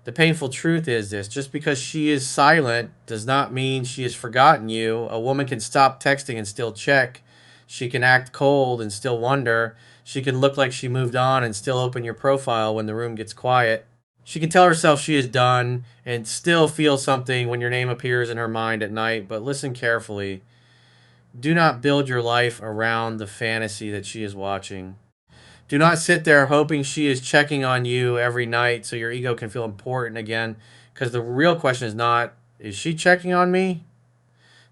The painful truth is this: just because she is silent does not mean she has forgotten you. A woman can stop texting and still check. She can act cold and still wonder. She can look like she moved on and still open your profile when the room gets quiet. She can tell herself she is done and still feel something when your name appears in her mind at night. But listen carefully. Do not build your life around the fantasy that she is watching. Do not sit there hoping she is checking on you every night so your ego can feel important again. Because the real question is not, is she checking on me?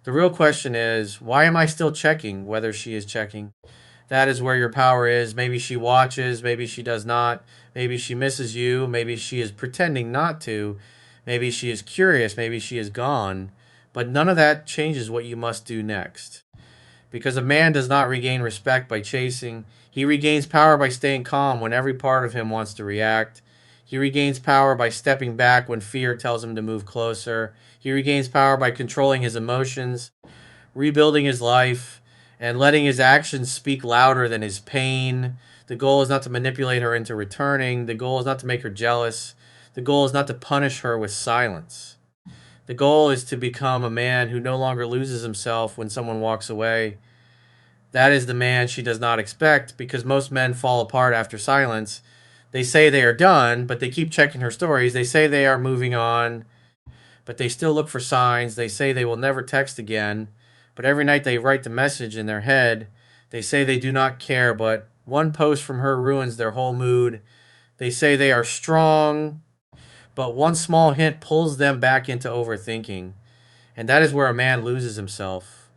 The real question is, why am I still checking whether she is checking? That is where your power is. Maybe she watches, maybe she does not. Maybe she misses you, maybe she is pretending not to. Maybe she is curious, maybe she is gone. But none of that changes what you must do next. Because a man does not regain respect by chasing. He regains power by staying calm when every part of him wants to react. He regains power by stepping back when fear tells him to move closer. He regains power by controlling his emotions, rebuilding his life, and letting his actions speak louder than his pain. The goal is not to manipulate her into returning. The goal is not to make her jealous. The goal is not to punish her with silence. The goal is to become a man who no longer loses himself when someone walks away. That is the man she does not expect, because most men fall apart after silence. They say they are done, but they keep checking her stories. They say they are moving on, but they still look for signs. They say they will never text again, but every night they write the message in their head. They say they do not care, but one post from her ruins their whole mood. They say they are strong, but one small hint pulls them back into overthinking. And that is where a man loses himself.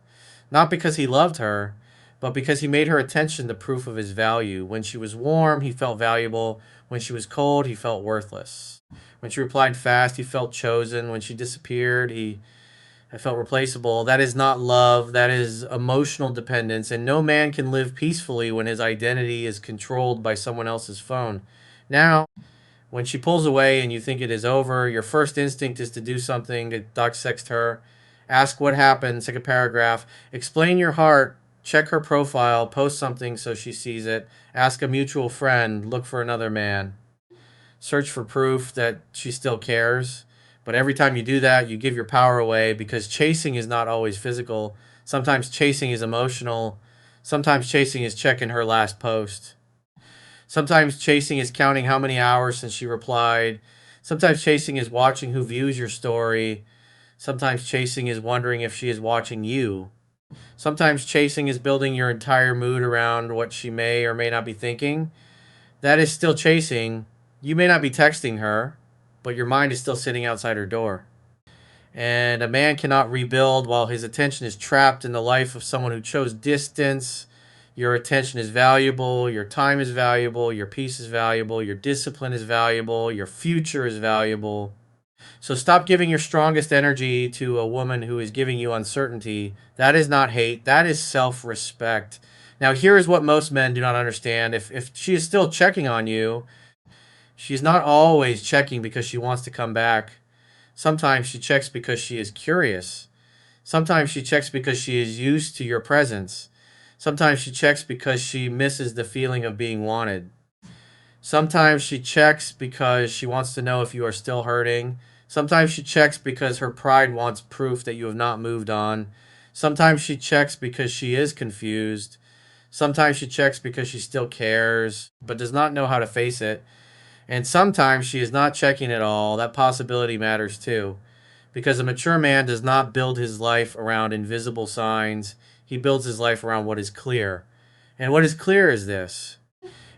Not because he loved her, but because he made her attention the proof of his value. When she was warm, he felt valuable. When she was cold, he felt worthless. When she replied fast, he felt chosen. When she disappeared, he felt replaceable. That is not love, that is emotional dependence. And no man can live peacefully when his identity is controlled by someone else's phone. Now, when she pulls away and you think it is over, your first instinct is to do something, to dissect her, ask what happened, second paragraph, explain your heart, check her profile, post something so she sees it, ask a mutual friend, look for another man, search for proof that she still cares. But every time you do that, you give your power away, because chasing is not always physical. Sometimes chasing is emotional. Sometimes chasing is checking her last post. Sometimes chasing is counting how many hours since she replied. Sometimes chasing is watching who views your story. Sometimes chasing is wondering if she is watching you. Sometimes chasing is building your entire mood around what she may or may not be thinking. That is still chasing. You may not be texting her, but your mind is still sitting outside her door. And a man cannot rebuild while his attention is trapped in the life of someone who chose distance. Your attention is valuable, your time is valuable, your peace is valuable, your discipline is valuable, your future is valuable. So stop giving your strongest energy to a woman who is giving you uncertainty. That is not hate, that is self respect. Now, here is what most men do not understand. If she is still checking on you, she's not always checking because she wants to come back. Sometimes she checks because she is curious. Sometimes she checks because she is used to your presence. Sometimes she checks because she misses the feeling of being wanted. Sometimes she checks because she wants to know if you are still hurting. Sometimes she checks because her pride wants proof that you have not moved on. Sometimes she checks because she is confused. Sometimes she checks because she still cares, but does not know how to face it. And sometimes she is not checking at all. That possibility matters too. Because a mature man does not build his life around invisible signs. He builds his life around what is clear. And what is clear is this: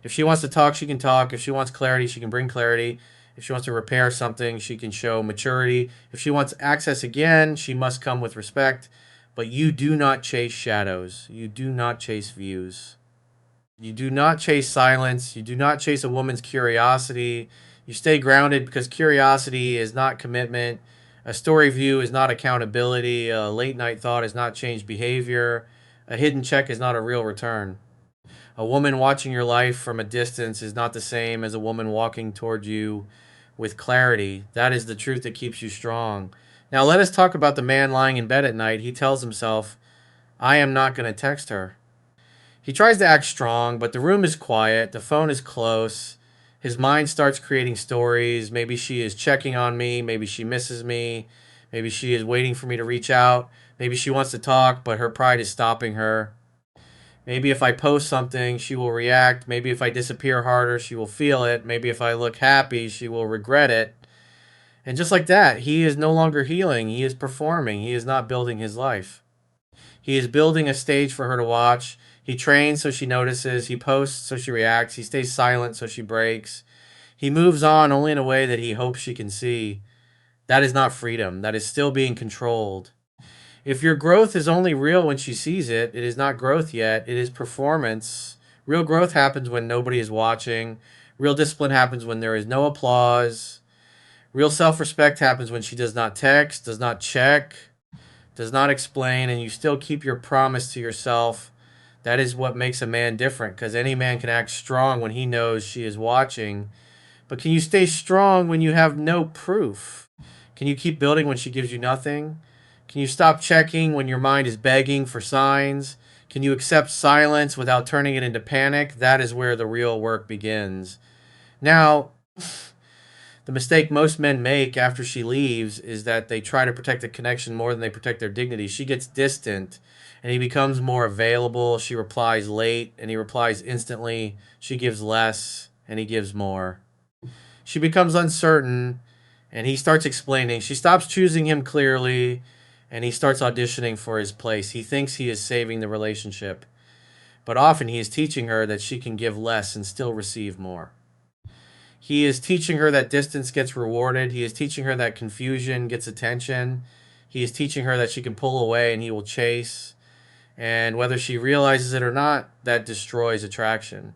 if she wants to talk, she can talk. If she wants clarity, she can bring clarity. If she wants to repair something, she can show maturity. If she wants access again, she must come with respect. But you do not chase shadows. You do not chase views. You do not chase silence. You do not chase a woman's curiosity. You stay grounded, because curiosity is not commitment. A story view is not accountability. A late night thought is not changed behavior. A hidden check is not a real return. A woman watching your life from a distance is not the same as a woman walking toward you with clarity. That is the truth that keeps you strong. Now, let us talk about the man lying in bed at night. He tells himself, I am not going to text her. He tries to act strong, but the room is quiet, the phone is close, His mind starts creating stories. Maybe she is checking on me. Maybe she misses me. Maybe she is waiting for me to reach out. Maybe she wants to talk, but her pride is stopping her. Maybe if I post something, she will react. Maybe if I disappear harder, she will feel it. Maybe if I look happy, she will regret it. And just like that, he is no longer healing. He is performing. He is not building his life. He is building a stage for her to watch. He trains so she notices. He posts so she reacts. He stays silent so she breaks. He moves on only in a way that he hopes she can see. That is not freedom. That is still being controlled. If your growth is only real when she sees it, it is not growth yet. It is performance. Real growth happens when nobody is watching. Real discipline happens when there is no applause. Real self respect happens when she does not text, does not check, does not explain, and you still keep your promise to yourself. That is what makes a man different, because any man can act strong when he knows she is watching. But can you stay strong when you have no proof? Can you keep building when she gives you nothing? Can you stop checking when your mind is begging for signs? Can you accept silence without turning it into panic? That is where the real work begins. Now, the mistake most men make after she leaves is that they try to protect the connection more than they protect their dignity. She gets distant and he becomes more available. She replies late and he replies instantly. She gives less and he gives more. She becomes uncertain and he starts explaining. She stops choosing him clearly and he starts auditioning for his place. He thinks he is saving the relationship, but often he is teaching her that she can give less and still receive more. He is teaching her that distance gets rewarded. He is teaching her that confusion gets attention. He is teaching her that she can pull away and he will chase. And whether she realizes it or not, that destroys attraction.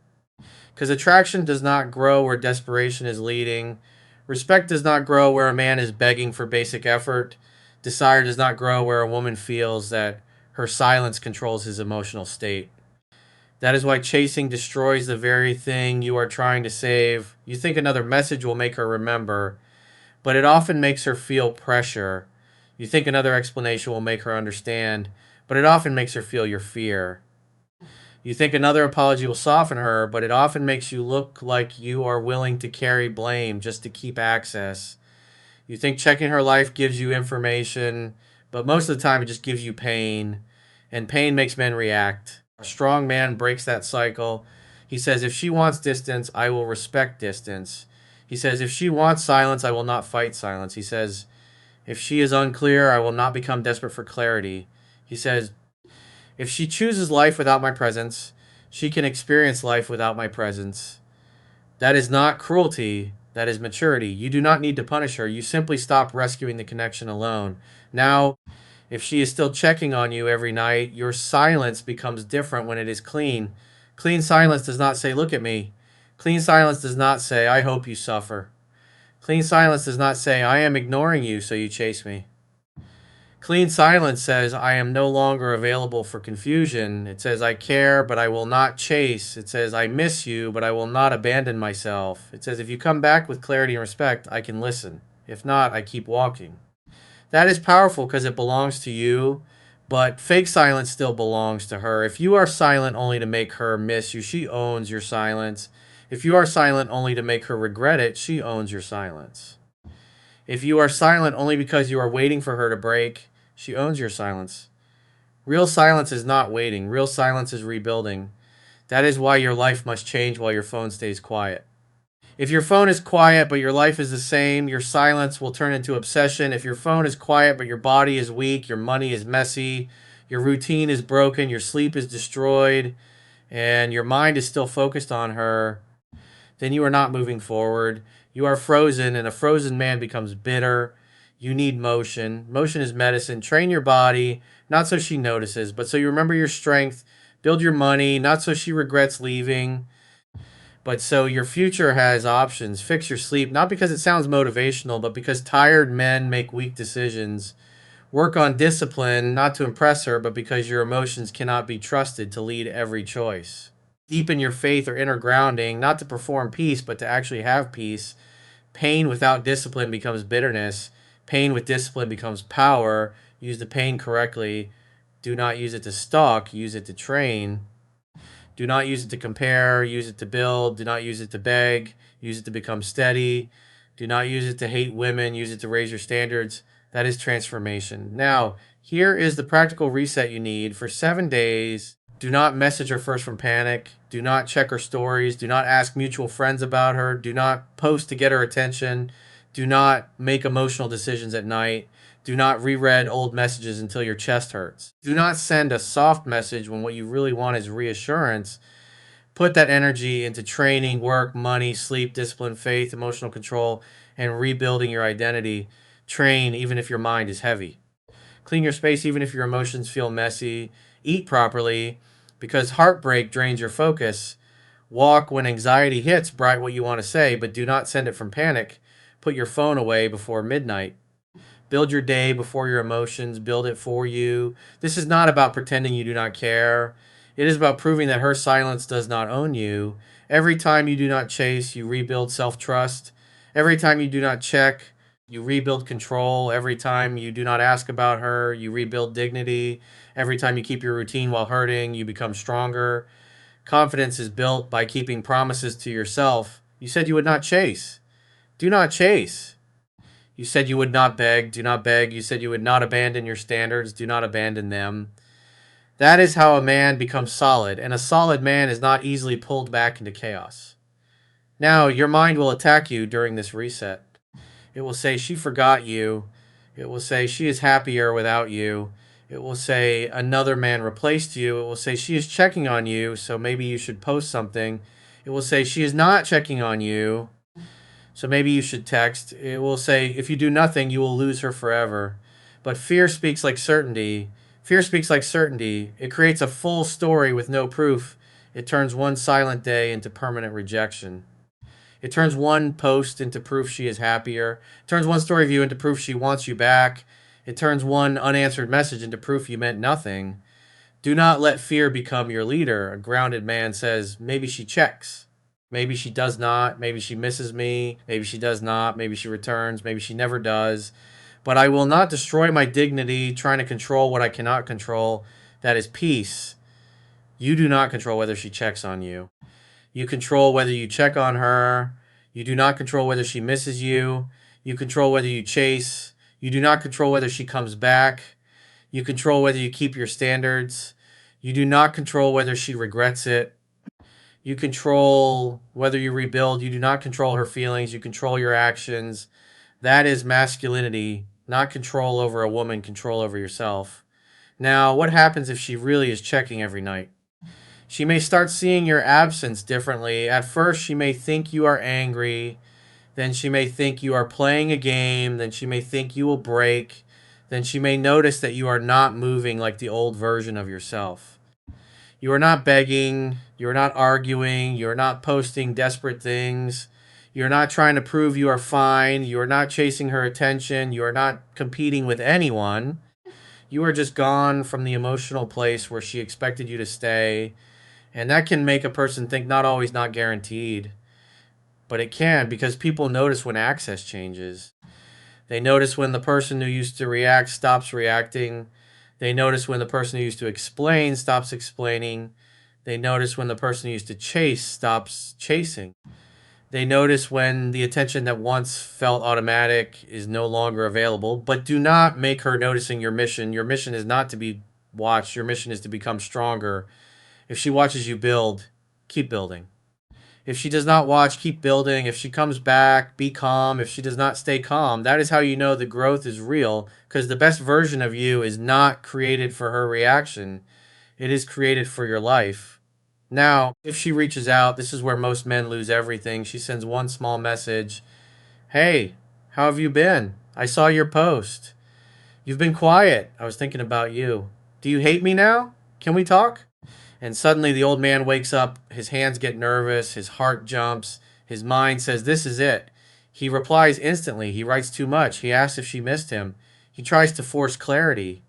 Because attraction does not grow where desperation is leading. Respect does not grow where a man is begging for basic effort. Desire does not grow where a woman feels that her silence controls his emotional state. That is why chasing destroys the very thing you are trying to save. You think another message will make her remember, but it often makes her feel pressure. You think another explanation will make her understand, but it often makes her feel your fear. You think another apology will soften her, but it often makes you look like you are willing to carry blame just to keep access. You think checking her life gives you information, but most of the time it just gives you pain, and pain makes men react. A strong man breaks that cycle. He says, if she wants distance, I will respect distance. He says, if she wants silence, I will not fight silence. He says, if she is unclear, I will not become desperate for clarity. He says, if she chooses life without my presence, she can experience life without my presence. That is not cruelty. That is maturity. You do not need to punish her. You simply stop rescuing the connection alone. Now, if she is still checking on you every night, your silence becomes different when it is clean. Clean silence does not say, look at me. Clean silence does not say, I hope you suffer. Clean silence does not say, I am ignoring you, so you chase me. Clean silence says, I am no longer available for confusion. It says, I care, but I will not chase. It says, I miss you, but I will not abandon myself. It says, if you come back with clarity and respect, I can listen. If not, I keep walking. That is powerful because it belongs to you, but fake silence still belongs to her. If you are silent only to make her miss you, she owns your silence. If you are silent only to make her regret it, she owns your silence. If you are silent only because you are waiting for her to break, she owns your silence. Real silence is not waiting. Real silence is rebuilding. That is why your life must change while your phone stays quiet. If your phone is quiet but your life is the same, your silence will turn into obsession. If your phone is quiet but your body is weak, your money is messy, your routine is broken, your sleep is destroyed, and your mind is still focused on her, then you are not moving forward. You are frozen, and a frozen man becomes bitter. You need motion. Motion is medicine. Train your body, not so she notices, but so you remember your strength. Build your money, not so she regrets leaving, but so your future has options. Fix your sleep, not because it sounds motivational, but because tired men make weak decisions. Work on discipline, not to impress her, but because your emotions cannot be trusted to lead every choice. Deepen your faith or inner grounding, not to perform peace, but to actually have peace. Pain without discipline becomes bitterness. Pain with discipline becomes power. Use the pain correctly. Do not use it to stalk, use it to train. Do not use it to compare, use it to build. Do not use it to beg, Use it to become steady. Do not use it to hate women. Use it to raise your standards. That is transformation. Now, here is the practical reset you need for 7 days. Do not message her first from panic. Do not check her stories. Do not ask mutual friends about her. Do not post to get her attention. Do not make emotional decisions at night. Do not reread old messages until your chest hurts. Do not send a soft message when what you really want is reassurance. Put that energy into training, work, money, sleep, discipline, faith, emotional control, and rebuilding your identity. Train even if your mind is heavy. Clean your space even if your emotions feel messy. Eat properly because heartbreak drains your focus. Walk when anxiety hits, write what you want to say, but do not send it from panic. Put your phone away before midnight. Build your day before your emotions. Build it for you. This is not about pretending you do not care. It is about proving that her silence does not own you. Every time you do not chase, you rebuild self-trust. Every time you do not check, you rebuild control. Every time you do not ask about her, you rebuild dignity. Every time you keep your routine while hurting, you become stronger. Confidence is built by keeping promises to yourself. You said you would not chase. Do not chase. You said you would not beg. Do not beg. You said you would not abandon your standards. Do not abandon them. That is how a man becomes solid, and a solid man is not easily pulled back into chaos. Now, your mind will attack you during this reset. It will say she forgot you. It will say she is happier without you. It will say another man replaced you. It will say she is checking on you, so maybe you should post something. It will say she is not checking on you, so maybe you should text. It will say if you do nothing, you will lose her forever. But fear speaks like certainty. Fear speaks like certainty. It creates a full story with no proof. It turns one silent day into permanent rejection. It turns one post into proof she is happier. It turns one story of you into proof she wants you back. It turns one unanswered message into proof you meant nothing. Do not let fear become your leader. A grounded man says, maybe she checks. Maybe she does not. Maybe she misses me. Maybe she does not. Maybe she returns. Maybe she never does. But I will not destroy my dignity trying to control what I cannot control. That is peace. You do not control whether she checks on you. You control whether you check on her. You do not control whether she misses you. You control whether you chase. You do not control whether she comes back. You control whether you keep your standards. You do not control whether she regrets it. You control whether you rebuild. You do not control her feelings. You control your actions. That is masculinity, not control over a woman, control over yourself. Now, what happens if she really is checking every night? She may start seeing your absence differently. At first, she may think you are angry. Then she may think you are playing a game. Then she may think you will break. Then she may notice that you are not moving like the old version of yourself. You are not begging. You are not arguing. You are not posting desperate things. You are not trying to prove you are fine. You are not chasing her attention. You are not competing with anyone. You are just gone from the emotional place where she expected you to stay. And that can make a person think not always, not guaranteed. But it can, because people notice when access changes. They notice when the person who used to react stops reacting. They notice when the person who used to explain stops explaining. They notice when the person who used to chase stops chasing. They notice when the attention that once felt automatic is no longer available. But do not make her noticing your mission. Your mission is not to be watched. Your mission is to become stronger. If she watches you build, keep building. If she does not watch, keep building. If she comes back, be calm. If she does not stay calm, that is how you know the growth is real, because the best version of you is not created for her reaction. It is created for your life. Now, if she reaches out, this is where most men lose everything. She sends one small message. Hey, how have you been? I saw your post. You've been quiet. I was thinking about you. Do you hate me now? Can we talk? And suddenly the old man wakes up, his hands get nervous, his heart jumps, his mind says, this is it. He replies instantly. He writes too much. He asks if she missed him. He tries to force clarity.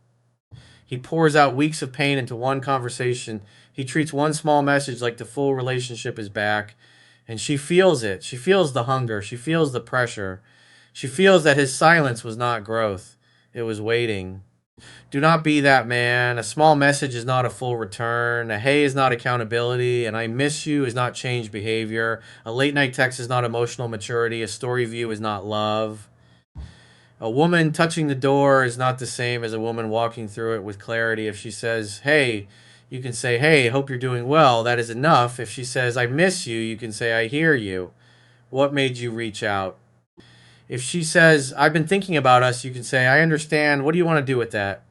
He pours out weeks of pain into one conversation. He treats one small message like the full relationship is back. And she feels it. She feels the hunger. She feels the pressure. She feels that his silence was not growth. It was waiting. Do not be that man. A small message is not a full return. A hey is not accountability. And I miss you is not change behavior. A late night text is not emotional maturity. A story view is not love. A woman touching the door is not the same as a woman walking through it with clarity. If she says, hey, you can say, hey, hope you're doing well. That is enough. If she says, I miss you, you can say, I hear you. What made you reach out? If she says, I've been thinking about us, you can say, I understand. What do you want to do with that?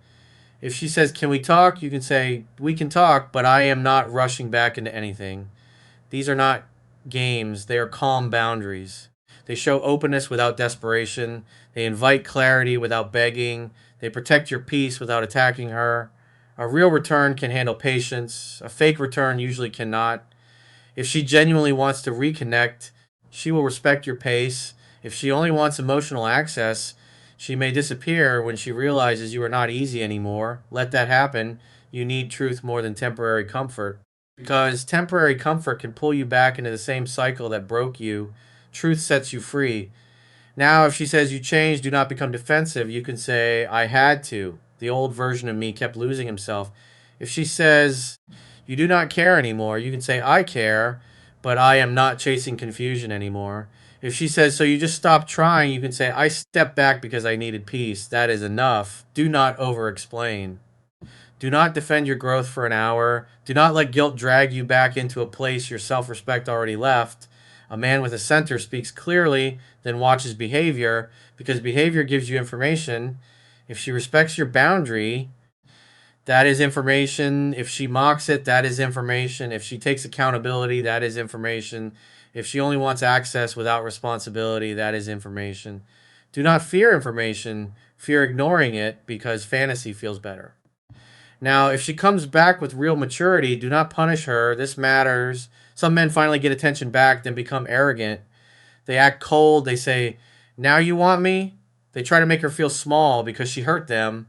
If she says, can we talk? You can say, we can talk, but I am not rushing back into anything. These are not games, they are calm boundaries. They show openness without desperation. They invite clarity without begging. They protect your peace without attacking her. A real return can handle patience. A fake return usually cannot. If she genuinely wants to reconnect, she will respect your pace. If she only wants emotional access, she may disappear when she realizes you are not easy anymore. Let that happen. You need truth more than temporary comfort. Because temporary comfort can pull you back into the same cycle that broke you. Truth sets you free. Now, if she says you changed, do not become defensive, you can say, I had to. The old version of me kept losing himself. If she says you do not care anymore, you can say, I care, but I am not chasing confusion anymore. If she says, so you just stopped trying, you can say, I stepped back because I needed peace. That is enough. Do not over explain. Do not defend your growth for an hour. Do not let guilt drag you back into a place your self respect already left. A man with a center speaks clearly, then watches behavior, because behavior gives you information. If she respects your boundary, that is information. If she mocks it, that is information. If she takes accountability, that is information. If she only wants access without responsibility, that is information. Do not fear information, fear ignoring it because fantasy feels better. Now, if she comes back with real maturity, do not punish her. This matters. Some men finally get attention back, then become arrogant. They act cold. They say, now you want me? They try to make her feel small because she hurt them.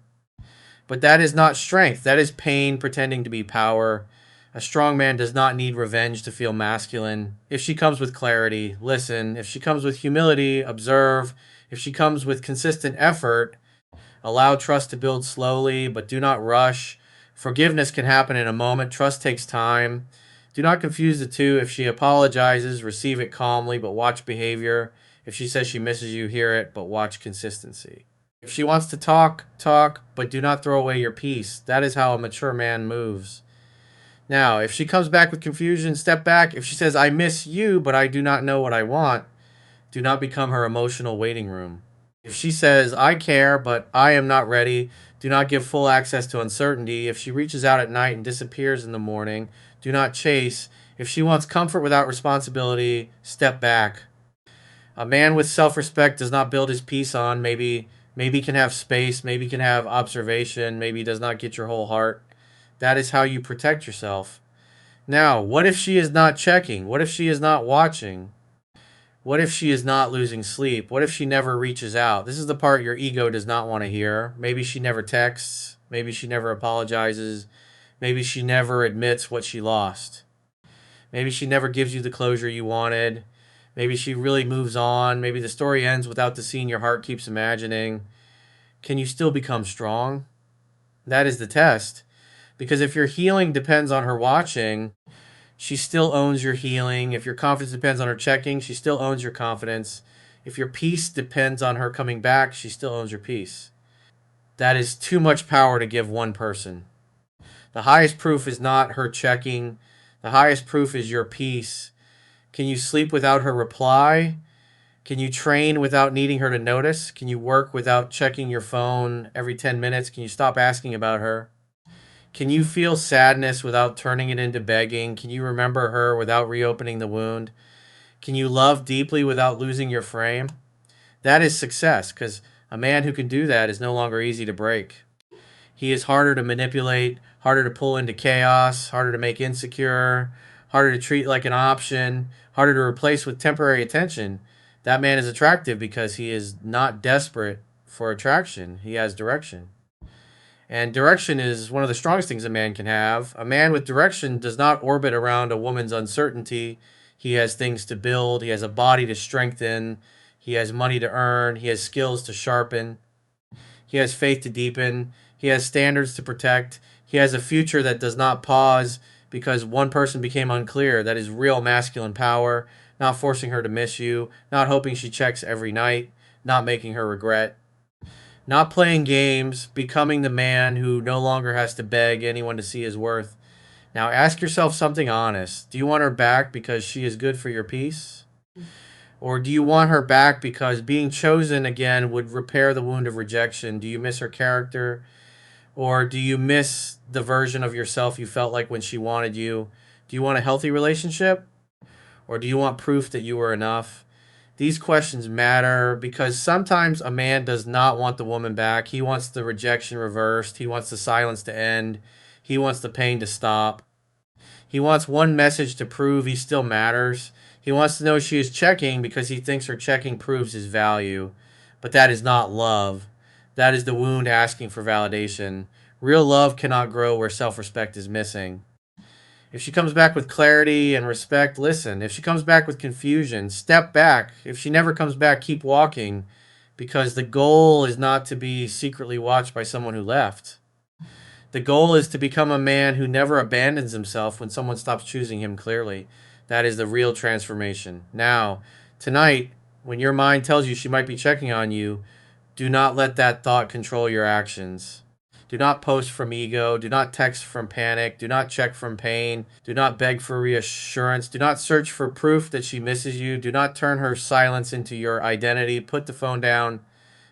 But that is not strength. That is pain pretending to be power. A strong man does not need revenge to feel masculine. If she comes with clarity, listen. If she comes with humility, observe. If she comes with consistent effort, allow trust to build slowly, but do not rush. Forgiveness can happen in a moment. Trust takes time. Do not confuse the two. If she apologizes, receive it calmly, but watch behavior. If she says she misses you, hear it, but watch consistency. If she wants to talk, talk, but do not throw away your peace. That is how a mature man moves. Now, if she comes back with confusion, step back. If she says, I miss you, but I do not know what I want, do not become her emotional waiting room. If she says, I care, but I am not ready, do not give full access to uncertainty. If she reaches out at night and disappears in the morning, do not chase. If she wants comfort without responsibility, step back. A man with self-respect does not build his peace on maybe can have space, maybe can have observation, maybe does not get your whole heart. That is how you protect yourself. Now, what if she is not checking? What if she is not watching? What if she is not losing sleep? What if she never reaches out? This is the part your ego does not want to hear. Maybe she never texts. Maybe she never apologizes. Maybe she never admits what she lost. Maybe she never gives you the closure you wanted. Maybe she really moves on. Maybe the story ends without the scene your heart keeps imagining. Can you still become strong? That is the test. Because if your healing depends on her watching, she still owns your healing. If your confidence depends on her checking, she still owns your confidence. If your peace depends on her coming back, she still owns your peace. That is too much power to give one person. The highest proof is not her checking. The highest proof is your peace. Can you sleep without her reply? Can you train without needing her to notice? Can you work without checking your phone every 10 minutes? Can you stop asking about her? Can you feel sadness without turning it into begging? Can you remember her without reopening the wound? Can you love deeply without losing your frame? That is success, because a man who can do that is no longer easy to break. He is harder to manipulate, harder to pull into chaos, harder to make insecure, harder to treat like an option, harder to replace with temporary attention. That man is attractive because he is not desperate for attraction. He has direction. And direction is one of the strongest things a man can have. A man with direction does not orbit around a woman's uncertainty. He has things to build, he has a body to strengthen, he has money to earn, he has skills to sharpen, he has faith to deepen. He has standards to protect. He has a future that does not pause because one person became unclear. That is real masculine power, not forcing her to miss you, not hoping she checks every night, not making her regret, not playing games, becoming the man who no longer has to beg anyone to see his worth. Now ask yourself something honest. Do you want her back because she is good for your peace? Or do you want her back because being chosen again would repair the wound of rejection? Do you miss her character? Or do you miss the version of yourself you felt like when she wanted you? Do you want a healthy relationship? Or do you want proof that you were enough? These questions matter because sometimes a man does not want the woman back. He wants the rejection reversed. He wants the silence to end. He wants the pain to stop. He wants one message to prove he still matters. He wants to know she is checking because he thinks her checking proves his value. But that is not love. That is the wound asking for validation. Real love cannot grow where self respect is missing. If she comes back with clarity and respect, listen. If she comes back with confusion, step back. If she never comes back, keep walking. Because the goal is not to be secretly watched by someone who left. The goal is to become a man who never abandons himself when someone stops choosing him clearly. That is the real transformation. Now, tonight, when your mind tells you she might be checking on you, do not let that thought control your actions. Do not post from ego. Do not text from panic. Do not check from pain. Do not beg for reassurance. Do not search for proof that she misses you. Do not turn her silence into your identity. Put the phone down.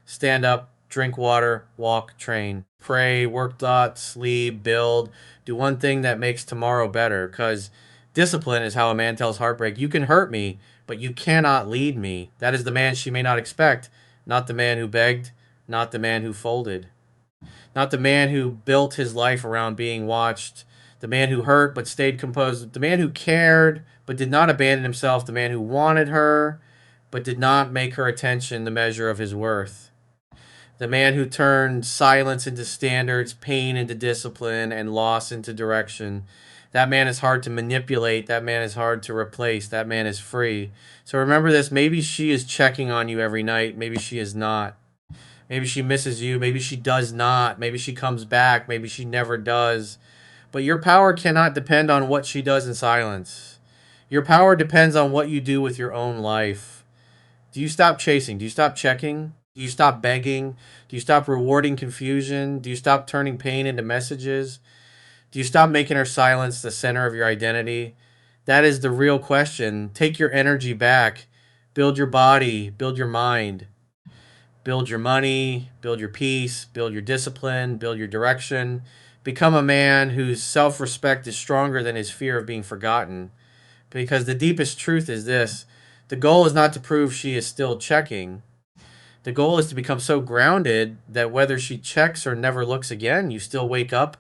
Stand up. Drink water. Walk. Train. Pray. Work thought. Sleep. Build. Do one thing that makes tomorrow better. Because discipline is how a man tells heartbreak. You can hurt me, but you cannot lead me. That is the man she may not expect. Not the man who begged. Not the man who folded. Not the man who built his life around being watched. The man who hurt but stayed composed. The man who cared but did not abandon himself. The man who wanted her but did not make her attention the measure of his worth. The man who turned silence into standards, pain into discipline, and loss into direction. That man is hard to manipulate. That man is hard to replace. That man is free. So remember this. Maybe she is checking on you every night. Maybe she is not. Maybe she misses you. Maybe she does not. Maybe she comes back. Maybe she never does. But your power cannot depend on what she does in silence. Your power depends on what you do with your own life. Do you stop chasing? Do you stop checking? Do you stop begging? Do you stop rewarding confusion? Do you stop turning pain into messages? Do you stop making her silence the center of your identity? That is the real question. Take your energy back. Build your body. Build your mind. Build your money, build your peace, build your discipline, build your direction. Become a man whose self respect is stronger than his fear of being forgotten. Because the deepest truth is this: the goal is not to prove she is still checking. The goal is to become so grounded that whether she checks or never looks again, you still wake up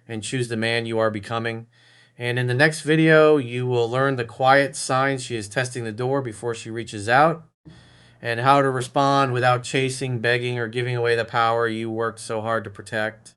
and choose the man you are becoming. And in the next video, you will learn the quiet signs she is testing the door before she reaches out, and how to respond without chasing, begging, or giving away the power you worked so hard to protect.